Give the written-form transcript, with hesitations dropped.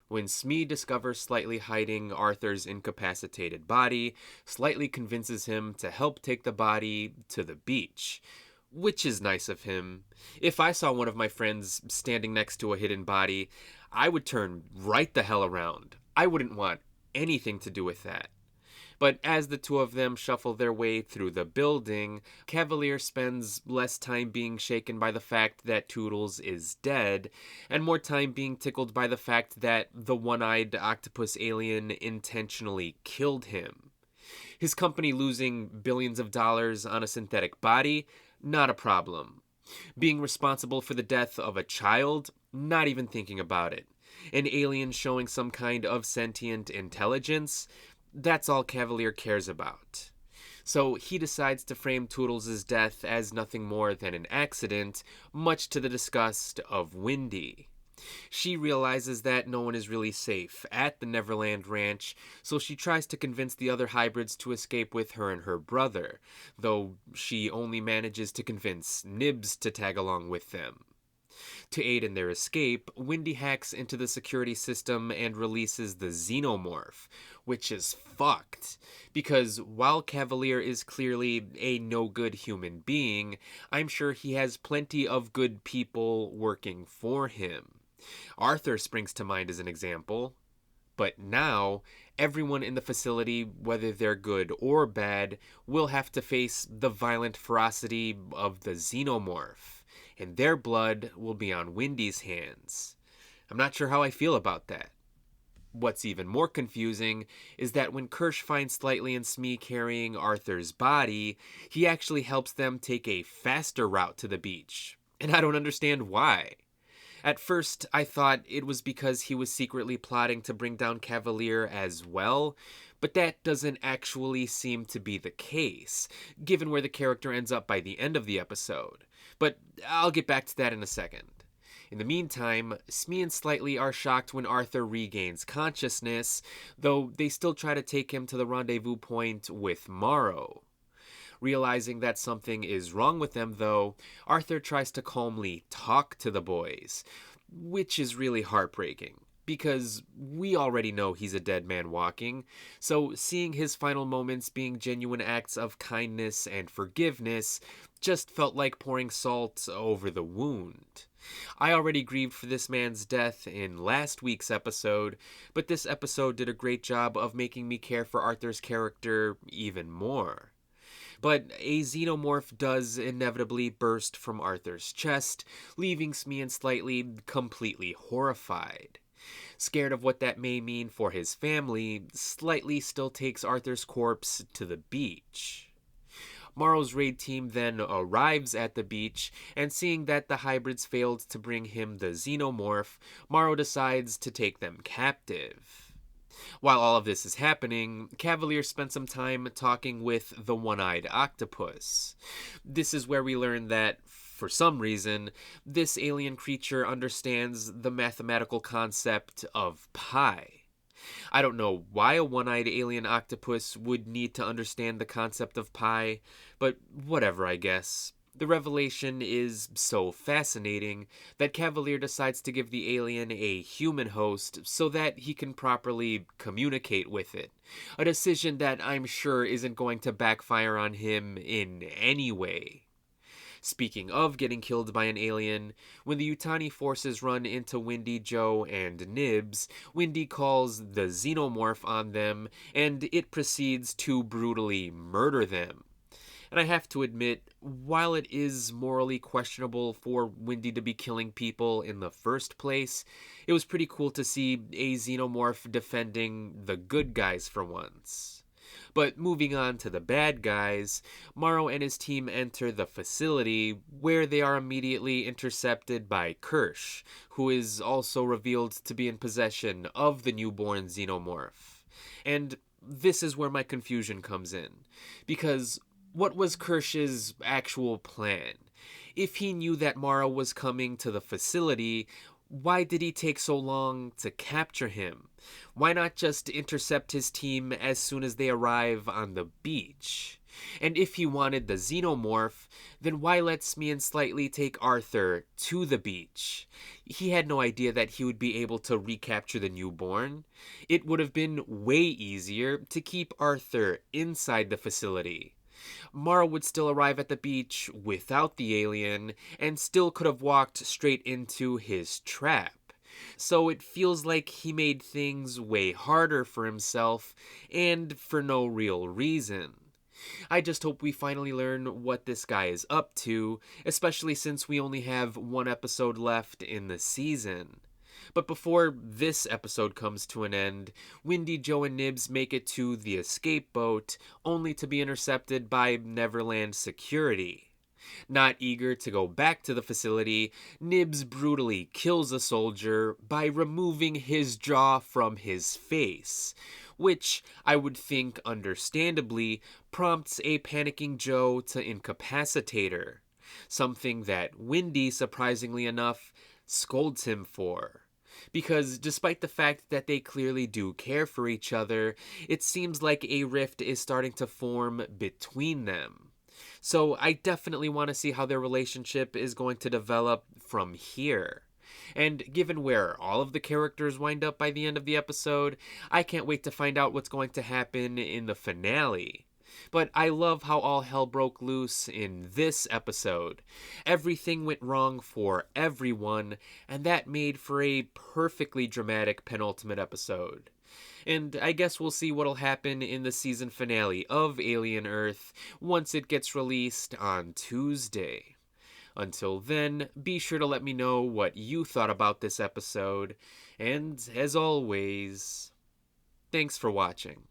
when Smee discovers Slightly hiding Arthur's incapacitated body, Slightly convinces him to help take the body to the beach. Which is nice of him. If I saw one of my friends standing next to a hidden body, I would turn right the hell around. I wouldn't want anything to do with that. But as the two of them shuffle their way through the building, Cavalier spends less time being shaken by the fact that Toodles is dead, and more time being tickled by the fact that the one-eyed octopus alien intentionally killed him. His company losing billions of dollars on a synthetic body? Not a problem. Being responsible for the death of a child? Not even thinking about it. An alien showing some kind of sentient intelligence? That's all Cavalier cares about. So he decides to frame Toodles' death as nothing more than an accident, much to the disgust of Wendy. She realizes that no one is really safe at the Neverland Ranch, so she tries to convince the other hybrids to escape with her and her brother, though she only manages to convince Nibs to tag along with them. To aid in their escape, Wendy hacks into the security system and releases the Xenomorph, which is fucked. Because while Cavalier is clearly a no good human being, I'm sure he has plenty of good people working for him. Arthur springs to mind as an example. But now, everyone in the facility, whether they're good or bad, will have to face the violent ferocity of the Xenomorph, and their blood will be on Wendy's hands. I'm not sure how I feel about that. What's even more confusing is that when Kirsch finds Slightly and Smee carrying Arthur's body, he actually helps them take a faster route to the beach. And I don't understand why. At first, I thought it was because he was secretly plotting to bring down Cavalier as well, but that doesn't actually seem to be the case, given where the character ends up by the end of the episode. But I'll get back to that in a second. In the meantime, Smee and Slightly are shocked when Arthur regains consciousness, though they still try to take him to the rendezvous point with Morrow. Realizing that something is wrong with them, though, Arthur tries to calmly talk to the boys, which is really heartbreaking, because we already know he's a dead man walking, so seeing his final moments being genuine acts of kindness and forgiveness just felt like pouring salt over the wound. I already grieved for this man's death in last week's episode, but this episode did a great job of making me care for Arthur's character even more. But a xenomorph does inevitably burst from Arthur's chest, leaving Smee and Slightly completely horrified. Scared of what that may mean for his family, Slightly still takes Arthur's corpse to the beach. Morrow's raid team then arrives at the beach, and seeing that the hybrids failed to bring him the xenomorph, Morrow decides to take them captive. While all of this is happening, Cavalier spent some time talking with the one-eyed octopus. This is where we learn that, for some reason, this alien creature understands the mathematical concept of pi. I don't know why a one-eyed alien octopus would need to understand the concept of pi, but whatever, I guess. The revelation is so fascinating that Cavalier decides to give the alien a human host so that he can properly communicate with it. A decision that I'm sure isn't going to backfire on him in any way. Speaking of getting killed by an alien, when the Yutani forces run into Wendy, Joe, and Nibs, Wendy calls the Xenomorph on them, and it proceeds to brutally murder them. And I have to admit, while it is morally questionable for Wendy to be killing people in the first place, it was pretty cool to see a Xenomorph defending the good guys for once. But moving on to the bad guys, Morrow and his team enter the facility, where they are immediately intercepted by Kirsch, who is also revealed to be in possession of the newborn Xenomorph. And this is where my confusion comes in, because what was Kirsch's actual plan? If he knew that Morrow was coming to the facility, why did he take so long to capture him? Why not just intercept his team as soon as they arrive on the beach? And if he wanted the xenomorph, then why let Smee and Slightly take Arthur to the beach? He had no idea that he would be able to recapture the newborn. It would have been way easier to keep Arthur inside the facility. Mara would still arrive at the beach without the alien and still could have walked straight into his trap. So it feels like he made things way harder for himself and for no real reason. I just hope we finally learn what this guy is up to, especially since we only have one episode left in the season. But before this episode comes to an end, Windy, Joe, and Nibs make it to the escape boat, only to be intercepted by Neverland security. Not eager to go back to the facility, Nibs brutally kills a soldier by removing his jaw from his face, which I would think understandably prompts a panicking Joe to incapacitate her, something that Windy, surprisingly enough, scolds him for. Because despite the fact that they clearly do care for each other, it seems like a rift is starting to form between them. So I definitely want to see how their relationship is going to develop from here. And given where all of the characters wind up by the end of the episode, I can't wait to find out what's going to happen in the finale. But I love how all hell broke loose in this episode. Everything went wrong for everyone, and that made for a perfectly dramatic penultimate episode. And I guess we'll see what'll happen in the season finale of Alien Earth once it gets released on Tuesday. Until then, be sure to let me know what you thought about this episode, and as always, thanks for watching.